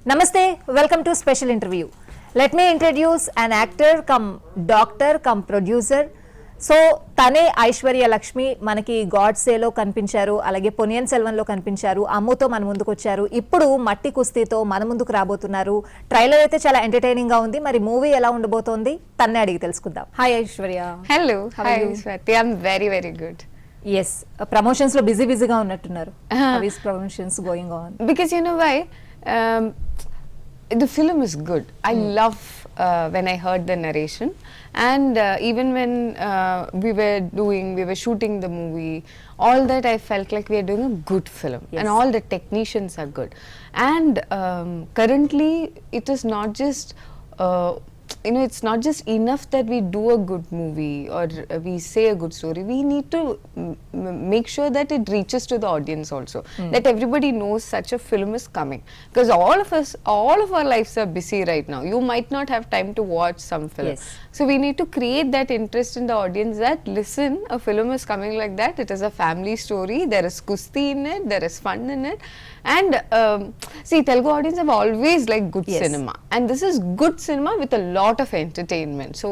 Namaste, welcome to special interview. Let me introduce an actor come doctor come producer. So తనే ఐశ్వర్య లక్ష్మి మనకి గాడ్సేలో కనిపించారు, అలాగే పొనియన్ సెల్వన్లో కనిపించారు, అమ్ముతో మన ముందుకు వచ్చారు, ఇప్పుడు మట్టి కుస్తీతో మన ముందుకు రాబోతున్నారు. ట్రైలర్ అయితే చాలా ఎంటర్టైనింగ్ గా ఉంది. మరి మూవీ ఎలా ఉండబోతోంది తన్నే అడిగి తెలుసుకుందాం. Hi Aishwarya. Hello. Hi Swathi. I'm very very good. Yes, promotions లో బిజీగా ఉన్నట్టున్నారు. How is promotions going on? Because you know why? The film is good. I love when I heard the narration, and even when we were shooting the movie, all that I felt like we are doing a good film. Yes. And all the technicians are good. And currently it is not just it's not just enough that we do a good movie or we say a good story. We need to make sure that it reaches to the audience also. That everybody knows such a film is coming. Because all of our lives are busy right now. You might not have time to watch some film. Yes. So we need to create that interest in the audience that listen, a film is coming like that. It is a family story. There is kusti in it. There is fun in it. And see, Telugu audience have always liked good cinema, and this is good cinema with a lot of entertainment. So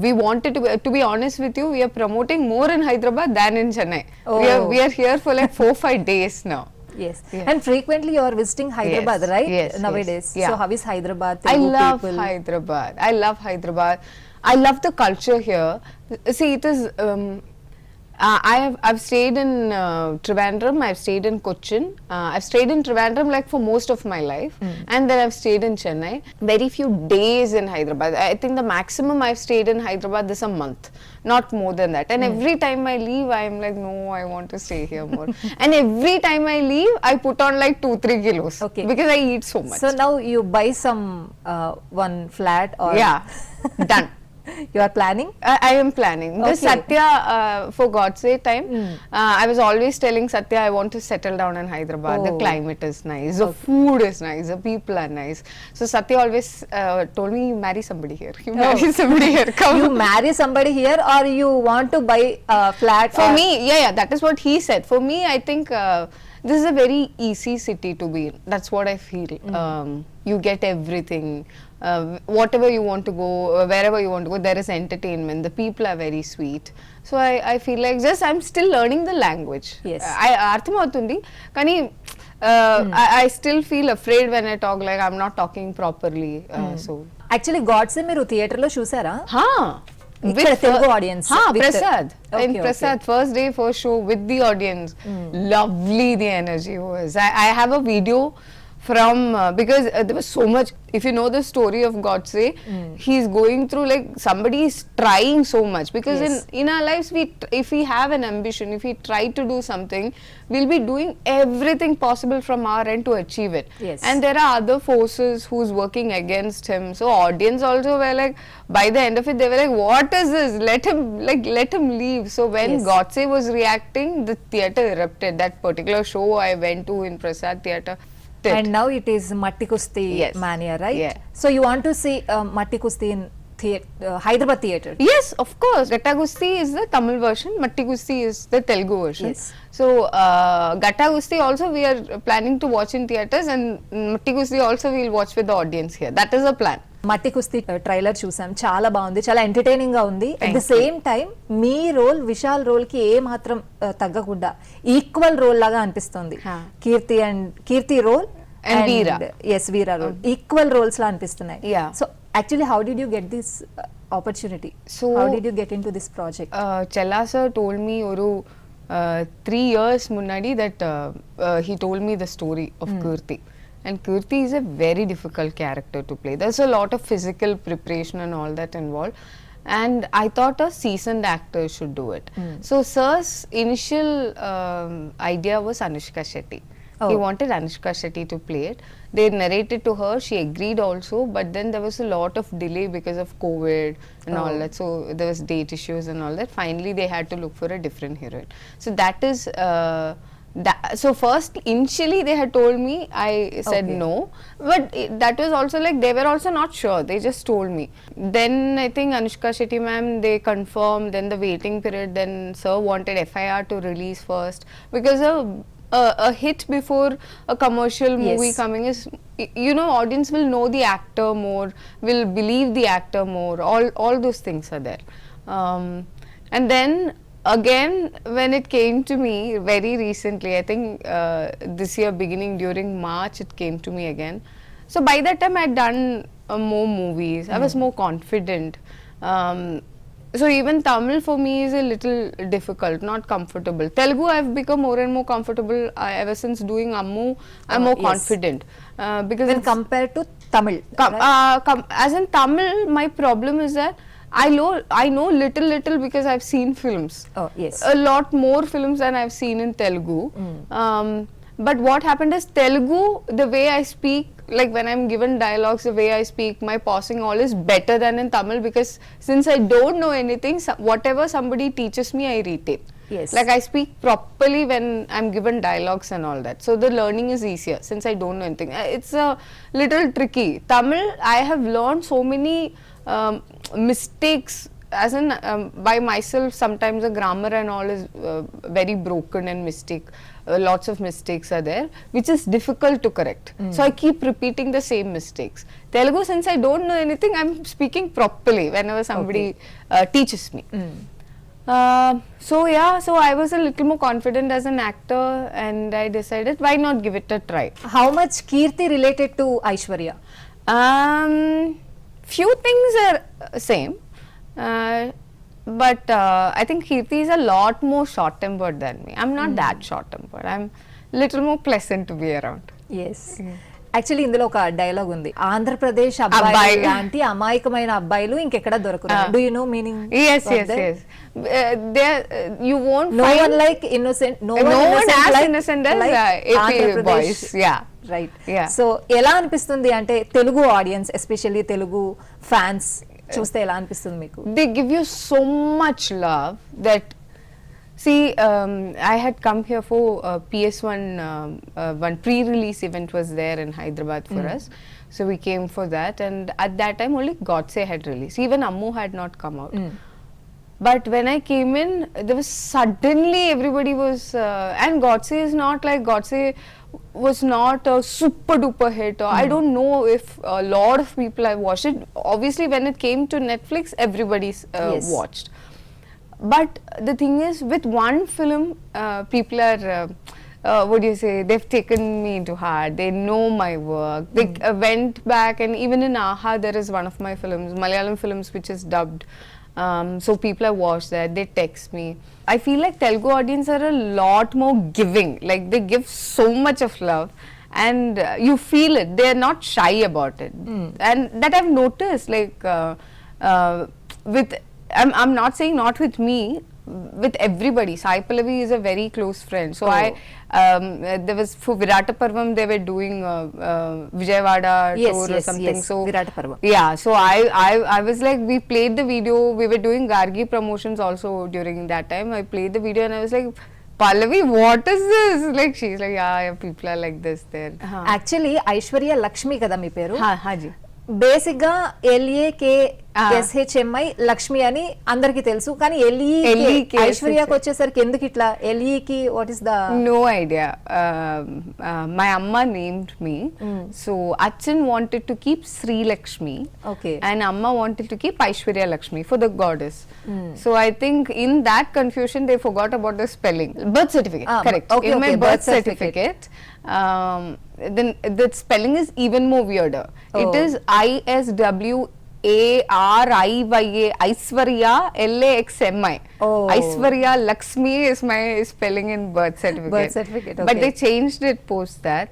we wanted to be honest with you, we are promoting more in Hyderabad than in Chennai. Oh. We are here for like 4-5 days now. Yes. And frequently you are visiting Hyderabad, Yes. right? Yes, Nowadays. yes. Yeah. So how is Hyderabad? I Telugu love people? Hyderabad. I love Hyderabad. I love the culture here. See, it is. I've stayed in Trivandrum. I've stayed in Cochin. I've stayed in Trivandrum like for most of my life, and then I've stayed in Chennai. Very few days in Hyderabad. I think the maximum I've stayed in Hyderabad is a month, not more than that. And every time I leave, I'm like, no, I want to stay here more. And every time I leave, I put on like 2-3 kilos. Okay. Because I eat so much. So now you buy some one flat or Yeah, done. You are planning? I am planning. The Okay. Satya, for God's sake time, I was always telling Satya I want to settle down in Hyderabad. The Oh. climate is nice, the food is nice, the people are nice. So Satya always told me, you marry somebody here. You marry somebody here. Come. You marry somebody here or you want to buy a flat? For or me, yeah, that is what he said. For me, I think this is a very easy city to be in. That's what I feel. You get everything. Whatever you want to go, wherever you want to go, there is entertainment. The people are very sweet. So I feel like just I'm still learning the language. Yes. I అర్థమవుతుంది కానీ I still feel afraid when I talk, like I'm not talking properly. So actually Godse మీరు theatre లో చూసారా? with Telugu audience. With Prasad. Okay, In Prasad, first day, first show with the audience. Lovely the energy was. I have a video from because there was so much. If you know the story of Godse, he's going through like somebody is trying so much, because Yes. in our lives if we have an ambition, if we try to do something, we'll be doing everything possible from our end to achieve it. Yes. And there are other forces who's working against him. So audience also were like, by the end of it, they were like, what is this? Let him leave. So when Yes. Godse was reacting, the theatre erupted. That particular show I went to in Prasad Theatre. And now it is Matti Kusthi Yes. mania, right? Yeah. So you want to see Matti Kusthi in Hyderabad theatre? Yes, of course. Gatta Gusti is the Tamil version. Matti Kusthi is the Telugu version. Yes. So Gatta Gusti also we are planning to watch in theatres, and Matti Kusthi also we will watch with the audience here. That is the plan. మట్టి కుస్తీ trailer చూసాం, చాలా బాగుంది, చాలా entertaining గా ఉంది. At the Thank same time మీ role Vishal role కి ఏ మాత్రం తగ్గకుండా ఈక్వల్ రోల్ లాగా అనిపిస్తుంది. Keerthi role And Veera. Veera role equal roles లా అనిపిస్తున్నాయి. Yeah. So actually how did you get this opportunity? How did you get into this project? Chella sir told me oru 3 years munnadi that he told me the story of Kirti. And Kirti is a very difficult character to play. There's a lot of physical preparation and all that involved. And I thought a seasoned actor should do it. So sir's initial idea was Anushka Shetty. Oh. He wanted Anushka Shetty to play it. They narrated to her, she agreed also, but then there was a lot of delay because of COVID and all that. So there was date issues and all that. Finally they had to look for a different heroine. So that is so first initially they had told me, I said no, but that was also like they were also not sure, they just told me. Then I think Anushka Shetty ma'am, they confirmed, then the waiting period, then sir wanted FIR to release first, because a hit before a commercial movie Yes. coming is, you know, audience will know the actor more, will believe the actor more, all those things are there. And then again, when it came to me very recently, I think this year beginning during March it came to me again. So by that time I had done more movies, I was more confident. So even Tamil for me is a little difficult, not comfortable. Telugu I've become more and more comfortable ever since doing Ammu. I'm more Yes. confident because When it's compared to Tamil. right? as in Tamil, my problem is that I know little because I've seen films. Oh, yes. A lot more films than I've seen in Telugu. But what happened is Telugu, the way I speak, like when I'm given dialogues, the way I speak, my pausing all is better than in Tamil, because since I don't know anything, whatever somebody teaches me, I retain. Yes. Like I speak properly when I'm given dialogues and all that. So the learning is easier since I don't know anything. It's a little tricky. Tamil, I have learned so many mistakes, as in by myself. Sometimes the grammar and all is very broken and lots of mistakes are there, which is difficult to correct. So I keep repeating the same mistakes. Telugu, since I don't know anything, I'm speaking properly whenever somebody teaches me. So yeah, so I was a little more confident as an actor, and I decided why not give it a try. How much Kirti related to Aishwarya? Few things are same, but I think Kirti is a lot more short-tempered than me. I'm not that short-tempered. I'm little more pleasant to be around. Yes actually ఇందులో ఒక dialogue ఉంది, ఆంధ్రప్రదేశ్ అబ్బాయి అబ్బాయి. లాంటి అమాయకమైన అబ్బాయిలు ఇంకెక్కడ దొరకరు. Do you know meaning? Yes. You won't no find one like innocent, no one as innocent as AP boys. Yeah. Right. Yeah. So ఎలా అనిపిస్తుంది అంటే Telugu audience, especially Telugu fans చూస్తే ఎలా అనిపిస్తుంది మీకు? They give you so much love that, see, I had come here for PS1, one pre-release event was there in Hyderabad for us. So we came for that, and at that time only Godse had released. Even Ammu had not come out. But when I came in, there was suddenly everybody was, and Godse is not like, Godse was not a super duper hit, or I don't know if a lot of people have watched it. Obviously when it came to Netflix, everybody's Yes. watched. But the thing is, with one film, people are, what do you say, they've taken me to heart, they know my work, they went back, and even in Aha there is one of my films, Malayalam films, which is dubbed. So people have watched that, they text me. I feel like Telugu audience are a lot more giving, like they give so much of love, and you feel it, they are not shy about it. And that I've noticed, like with, I'm not saying not with me, with everybody. Sai Pallavi is a very close friend. So there was, for Virata Parvam, they were doing Vijayawada tour or something. So Virata Parvam. yeah, so I was like, we played the video, we were doing Gargi promotions also during that time. I played the video and I was like, Pallavi, what is this? Like, she's like, yeah, people are like this there. Actually Aishwarya Lakshmi కదా మీ పేరు? Haji. Basic గా LAKSHMI Lakshmi అని అందరికి తెలుసు, కానీ LEK ఐశ్వర్యకి వచ్చేసరికి ఎందుకు ఇట్లా LEకి? What is the? No idea. My amma named me. So Achin wanted to keep Sri Lakshmi. Okay. And Amma wanted to keep Aishwarya Lakshmi for the goddess. So I think in that confusion they forgot about the spelling. Birth certificate, correct. Okay, in my okay, birth certificate, then the spelling is even more weirder. It is ISWARIYA, Aishwarya LAXMI. Aishwarya Lakshmi is my spelling in birth certificate. Birth certificate, But okay. they changed it post that.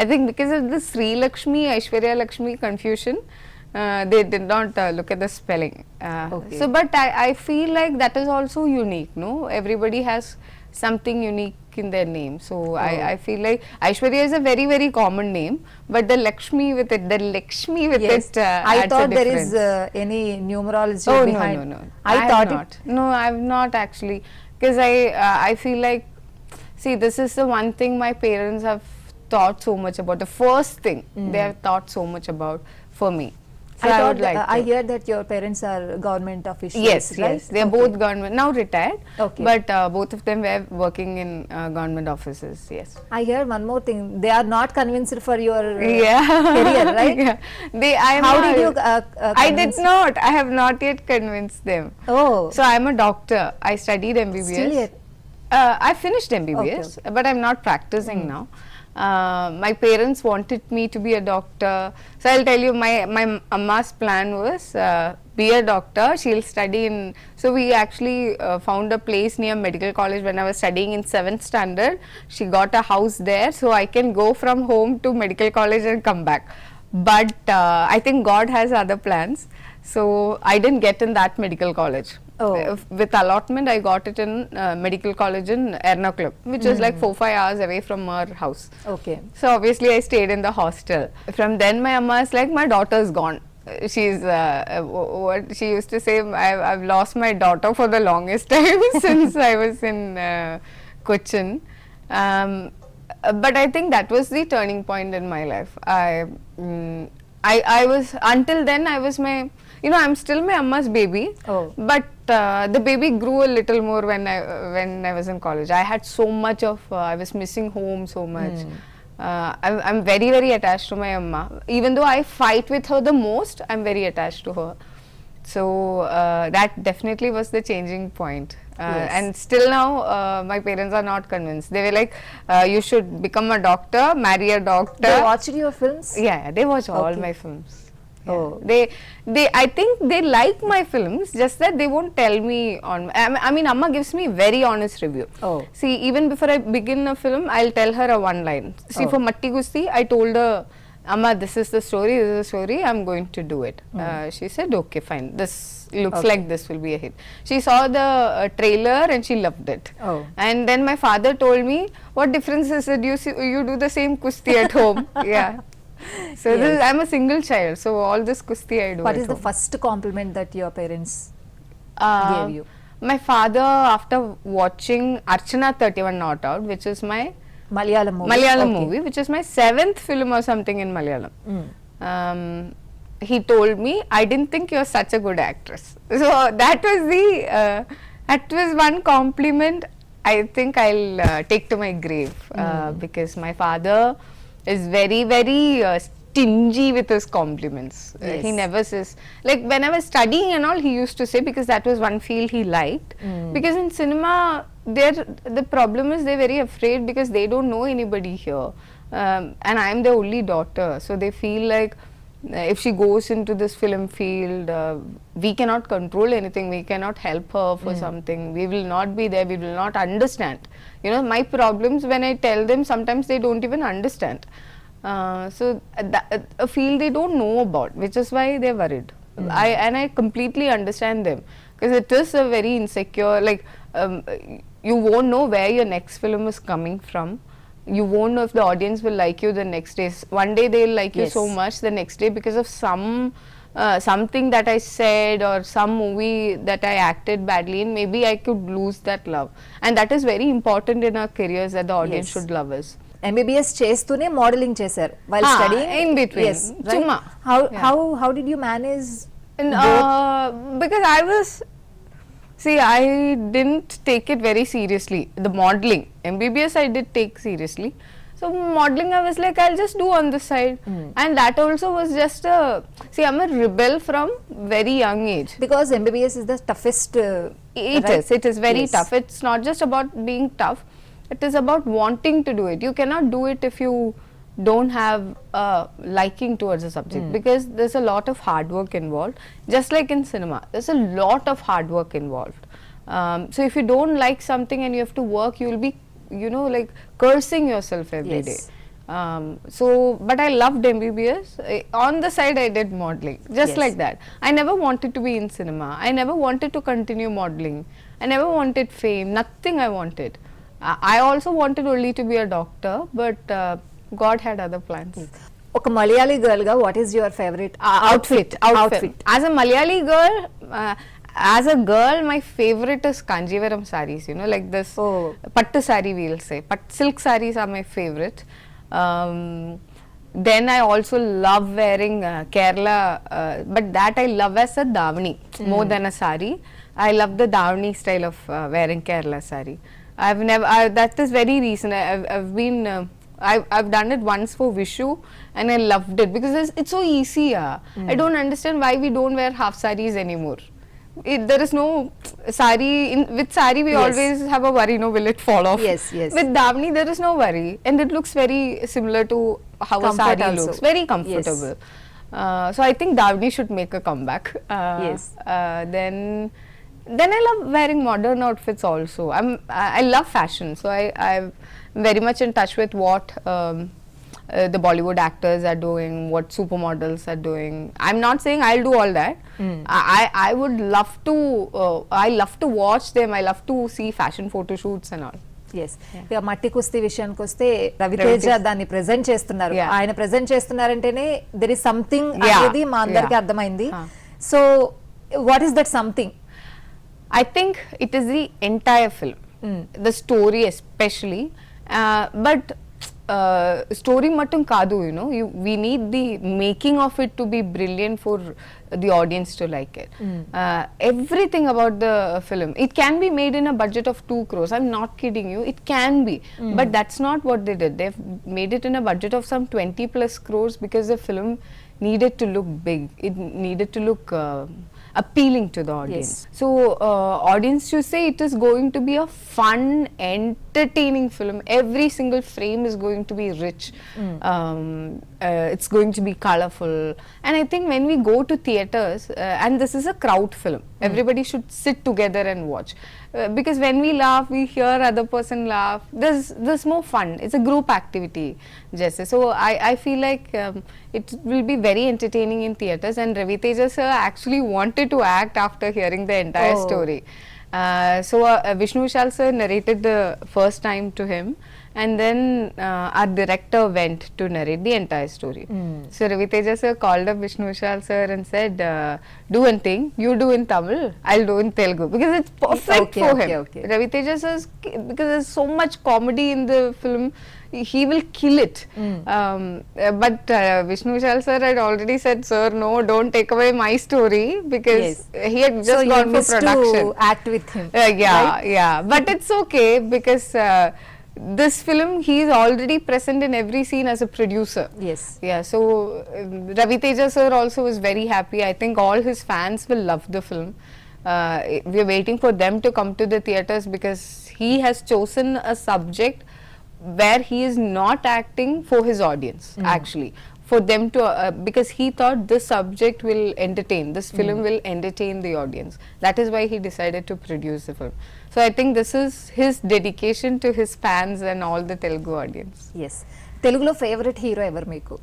I think because of the Sri Lakshmi, Aishwarya Lakshmi confusion, they did not look at the spelling. Okay. So, but I feel like that is also unique, no? Everybody has something unique in their name. So I feel like Aishwarya is a very, very common name, but the Lakshmi with it, Yes. it I adds thought a there difference. is any numerology Oh, behind. no. I have thought not. No, I've not actually, because I feel like, see, this is the one thing my parents have thought so much about. The first thing they have thought so much about for me. So I would like I to. hear that your parents are government officials. Yes, right? yes. They are both government, now retired, Okay. but both of them were working in government offices, yes. I hear one more thing. They are not convinced for your Yeah. career, right? Yeah. How did you I did convince? not. I have not yet convinced them. Oh, So I'm a doctor. I studied MBBS. still yet. I finished MBBS, Okay. but I'm not practicing now. My parents wanted me to be a doctor. So I'll tell you, my amma's plan was be a doctor. She'll study in. So we actually found a place near medical college when I was studying in 7th standard. She got a house there, so I can go from home to medical college and come back. But I think God has other plans. So I didn't get in that medical college. Oh. With allotment, I got it in medical college in Ernakulam, which is like 4-5 hours away from our house. Okay. So obviously, I stayed in the hostel. From then, my amma is like, my daughter's gone. She's what she used to say. I've lost my daughter for the longest time since I was in Cochin. But I think that was the turning point in my life. I was, until then I was my, you know, I'm still my amma's baby. Oh. But the baby grew a little more when I was in college. I had so much of I was missing home so much. I'm very, very attached to my amma. Even though I fight with her the most, I'm very attached to her. So that definitely was the changing point. Yes. And still now, my parents are not convinced. They were like, you should become a doctor, marry a doctor. They watched your films? Yeah, they watch all Okay. my films. Oh. I think they like my films, just that they won't tell me on. I mean, Amma gives me very honest review. Oh. See, even before I begin a film, I'll tell her a one line. See, Oh. for Matti Kusthi, I told her, Amma, this is the story, I'm going to do it. She said, okay, fine, this looks Okay. like this will be a hit. She saw the trailer and she loved it. Oh. And then my father told me, what difference is it? You do the same Kusti at home. Yeah. So Yes. I'm a single child, so all this Kusti I do. What at is the home. first compliment that your parents Uh, gave you? My father, after watching Archana 31 Not Out, which is my Malayalam movie? Malayalam Okay. movie, which is my 7th film or something in Malayalam. He told me, I didn't think you're such a good actress. So that was one compliment I think I'll take to my grave, because my father is very, very stingy with his compliments. Yes. He never says, like when I was studying and all, he used to say, because that was one field he liked. Because in cinema, the problem is they're very afraid because they don't know anybody here. And I'm the only daughter, so they feel like if she goes into this film field, we cannot control anything, we cannot help her for something, we will not be there, we will not understand. You know, my problems, when I tell them, sometimes they don't even understand. So a field they don't know about, which is why they're worried. I completely understand them, because it is a very insecure, like you won't know where your next film is coming from. You won't know if the audience will like you the next day. One day they'll like you so much, the next day because of something that I said or some movie that I acted badly in, maybe I could lose that love. And that is very important in our careers, that the audience should love us. MBBS చేస్తూనే modelling చేశారు while studying. In between. Yes, right? Chumma. How did you manage? Because I was, see, I didn't take it very seriously. The modeling, MBBS I did take seriously. So modeling I was like, I'll just do on the side. And that also was just see, I'm a rebel from very young age. Because MBBS is the toughest. It is very tough. It's not just about being tough. It is about wanting to do it. You cannot do it if you don't have liking towards a subject, because there's a lot of hard work involved. Just like in cinema, there's a lot of hard work involved. So if you don't like something and you have to work, you will be, you know, like cursing yourself every day. But I loved MBBS. On the side, I did modeling, just like that. I never wanted to be in cinema. I never wanted to continue modeling. I never wanted fame. Nothing I wanted. I also wanted only to be a doctor, but God had other plans. ఒక Malayali girl గా what is your favourite Outfit. As a Malayali girl, my favorite is Kanjivaram sarees, you know, like this pattu saree, we'll say. Silk sarees are my favorite. then I also love wearing Kerala, but that I love as a davani more than a sari. I love the davani style of wearing Kerala sari. That is very recent. I've been I've done it once for Vishu and I loved it because it's so easy. I don't understand why we don't wear half saris anymore. There is no sari. With sari, we Yes. always have a worry, no, will it fall off? Yes, yes. With davani, there is no worry, and it looks very similar to how a Comfort sari also. looks. Very comfortable. So I think davani should make a comeback. Yes. Then I love wearing modern outfits also. I love fashion, so I'm very much in touch with what the Bollywood actors are doing, what supermodels are doing. I'm not saying I'll do all that. I would love to. I love to watch them. I love to see fashion photo shoots and all. Yes ఇక మట్టి కుస్తీ విషయానికి వస్తే రవితేజ రవితేజ. దాన్ని present చేస్తున్నారు. Yeah. ఆయన present చేస్తున్నారంటేనే there is something Yeah. అనేది మా అందరికి Yeah. అర్థమైంది. Huh. So what is that something? I think it is the entire film, the story especially, but story mattum kadu, you know, we need the making of it to be brilliant for the audience to like it. Everything about the film, it can be made in a budget of 2 crores. I'm not kidding you, it can be, but that's not what they did. They've made it in a budget of some 20 plus crores because the film needed to look big, it needed to look appealing to the audience. Yes. So audience should say it is going to be a fun, entertaining film. Every single frame is going to be rich. It's going to be colorful. And I think when we go to theaters, and this is a crowd film, everybody should sit together and watch. Because when we laugh, we hear other person laugh. There's more fun. It's a group activity, Jesse. So I feel like it will be very entertaining in theaters. And Raviteja sir actually wanted to act after hearing the entire Oh. story. So Vishnu Vishal sir narrated the first time to him, and then our director went to narrate the entire story. So Raviteja sir called up Vishnu Vishal sir and said, do one thing, you do in Tamil, I'll do in Telugu, because it's perfect Okay, for okay, him. okay. Raviteja sir, because there's so much comedy in the film, he will kill it. But Vishnu Vishal sir had already said, sir, no, don't take away my story, because Yes. he had So just you gone for missed production. to act with him. Yeah, right? yeah, but it's okay because this film, he is already present in every scene as a producer. Yes. Yeah, so Raviteja sir also was very happy. I think all his fans will love the film. We are waiting for them to come to the theaters because he has chosen a subject where he is not acting for his audience, actually. For them to, because he thought this subject will entertain, this film will entertain the audience. That is why he decided to produce the film. So I think this is his dedication to his fans and all the Telugu audience. Yes తెలుగులో favourite hero ఎవరు మీకు?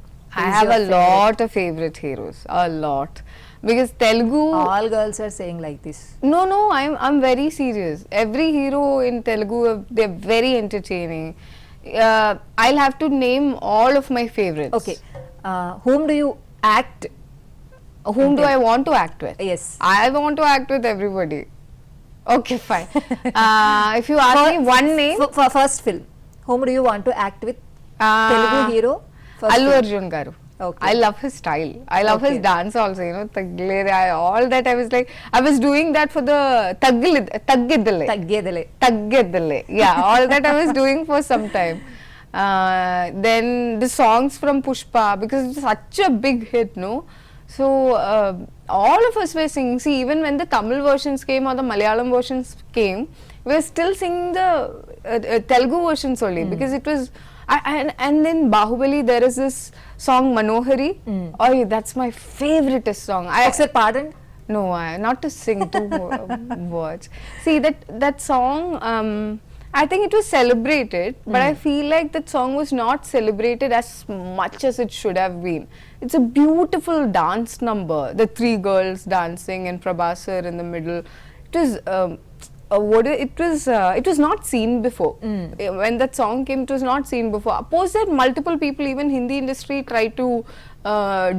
I have a lot of favorite heroes, a lot. Because Telugu, all girls are saying like this. no, I'm very serious. Every hero in Telugu, they're very entertaining. I'll have to name all of my favorites. Okay whom do you act? Whom do I want to act with? ఎస్. I want to act with everybody. Okay, fine. If you ask me one name, first film whom do you want to act with? uh, Telugu hero Allu Arjun garu. Okay. I love his style. I love his Okay. dance also, you know, all that I was like, I was doing that for the Taggidale. తగ్గేదిలే. Yeah, all that I was doing for some time. Then the songs from Pushpa, because it's such a big hit, no? So all of us were singing. See, even when the Tamil versions came or the Malayalam versions came, we were still singing the Telugu versions only, because it was. And then Bahubali, there is this song Manohari. Oh, that's my favoriteest song. ఒకసారి పాడండి. No, not to sing two words. See, that song, I think it was celebrated, but I feel like that song was not celebrated as much as it should have been. It's a beautiful dance number. The 3 girls dancing and Prabhasar in the middle. It was it was not seen before. When that song came, it was not seen before. Post that, multiple people, even Hindi industry, tried to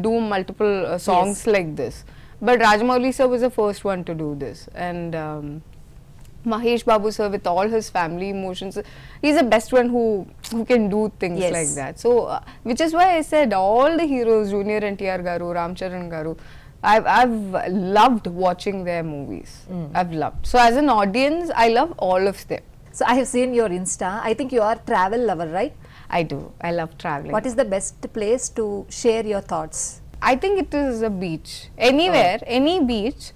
do multiple songs like this. But Rajamouli sir was the first one to do this. And Mahesh Babu sir, with all his family emotions, he's the best one who can do things Yes. like that. So, which is why I said all the heroes, Junior NTR Garu, Ramcharan Garu, I've loved watching their movies. I've loved. So, as an audience, I love all of them. So I have seen your Insta. I think you are travel lover, right? I do. I love traveling. What is the best place to share your thoughts? I think it is a beach. Anywhere, any beach.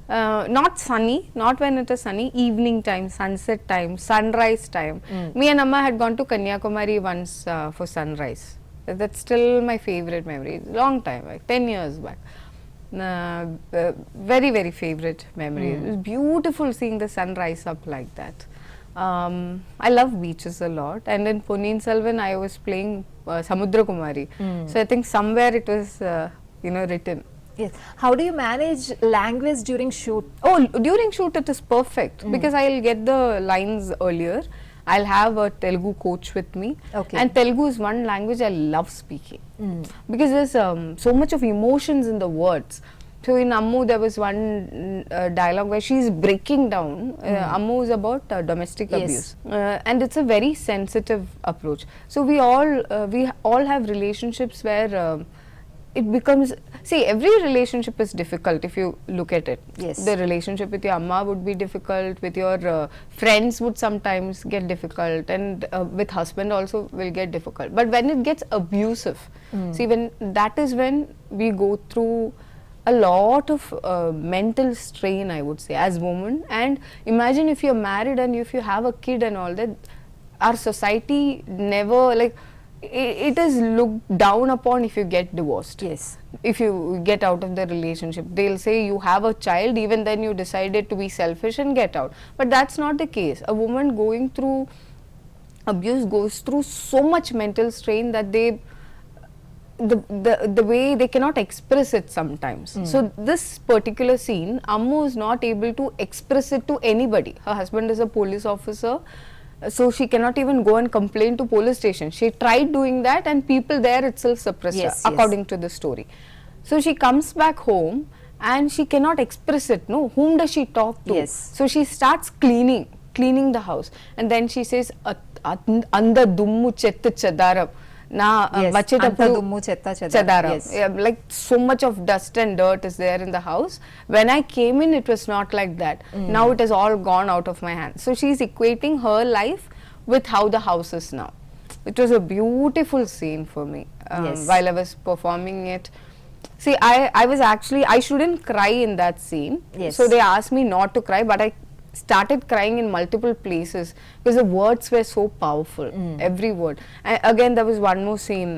Not sunny, not when it is sunny, evening time, sunset time, sunrise time. Me and Amma had gone to Kanyakumari once for sunrise. That's still my favorite memory. Long time, like 10 years back. Very, very favorite memory. It was beautiful seeing the sunrise up like that. I love beaches a lot. And in Ponniyin Selvan, I was playing Samudra Kumari. So I think somewhere it was, written. Yes. How do you manage language during shoot? Oh, during shoot it is perfect because I'll get the lines earlier. I'll have a Telugu coach with me. Okay. And Telugu is one language I love speaking because there's so much of emotions in the words. So in Ammu there was one dialogue where she's breaking down. Ammu is about domestic Yes. abuse, and it's a very sensitive approach. So we all have relationships where it becomes, see, every relationship is difficult if you look at it. Yes. The relationship with your amma would be difficult, with your friends would sometimes get difficult, and with husband also will get difficult. But when it gets abusive, see, that is when we go through a lot of mental strain, I would say, as women. And imagine if you're married and if you have a kid and all that, our society never, like, it is looked down upon if you get divorced. Yes. If you get out of the relationship, they'll say you have a child, even then you decided to be selfish and get out. But that's not the case. A woman going through abuse goes through so much mental strain that the way they cannot express it sometimes. So this particular scene, Ammu is not able to express it to anybody. Her husband is a police officer, so she cannot even go and complain to police station. She tried doing that and people there itself suppressed Yes, her, yes. according to the story. So she comes back home and she cannot express it. No, whom does she talk to? Yes. So she starts cleaning the house, and then she says, "Anda dummu chettu chadaram." Na Yes. vachetappudu Anta dummu chetta chadaram. chadaram. Yes. Yeah, like so much of dust and dirt is there in the house. When I came in, it was not like that. Now it has all gone out of my hands. So she's equating her life with how the house is now. It was a beautiful scene for me Yes. while I was performing it. See, I was actually, I shouldn't cry in that scene. Yes. So they asked me not to cry, but I started crying in multiple places because the words were so powerful, every word. And again, there was one more scene,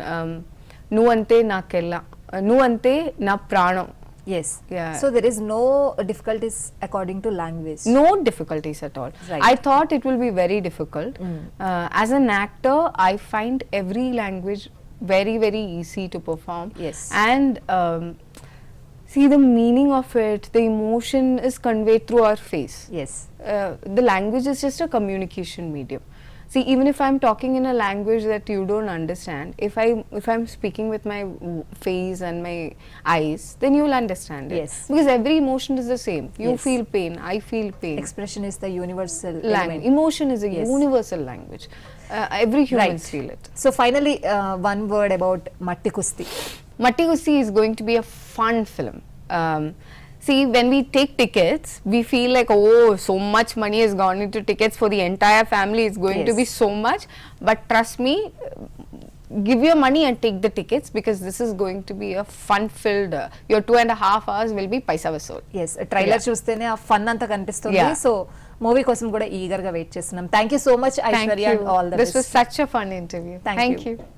Nu ante na kella, Nu ante na pranam. Yes. Yeah. So there is no difficulties according to language. No difficulties at all. Right. I thought it will be very difficult. As an actor, I find every language very, very easy to perform. Yes. And see, the meaning of it, the emotion is conveyed through our face. Yes. The language is just a communication medium. See, even if I'm talking in a language that you don't understand, if I'm speaking with my face and my eyes, then you'll understand it. Yes. Because every emotion is the same. You Yes. feel pain, I feel pain. Expression is the universal Language. element. Emotion is a Yes. universal language. Every humans feel it. So finally, one word about Matti Kusthi. Matti Kusthi is going to be a fun film. See, when we take tickets, we feel like, oh, so much money has gone into tickets for the entire family. It's going to Yes. be so much. But trust me, give your money and take the tickets because this is going to be a fun-filled. Your 2.5 hours will be paisa vasool. Yes trailer Yeah. చూస్తేనే ఆ fun అంతా కనిపిస్తుంది. Yeah. So movie కోసం కూడా eager గా wait చేస్తున్నాం. Thank you so much Thank Aishwarya. you. All the This was such a fun interview. Thank Thank you. you.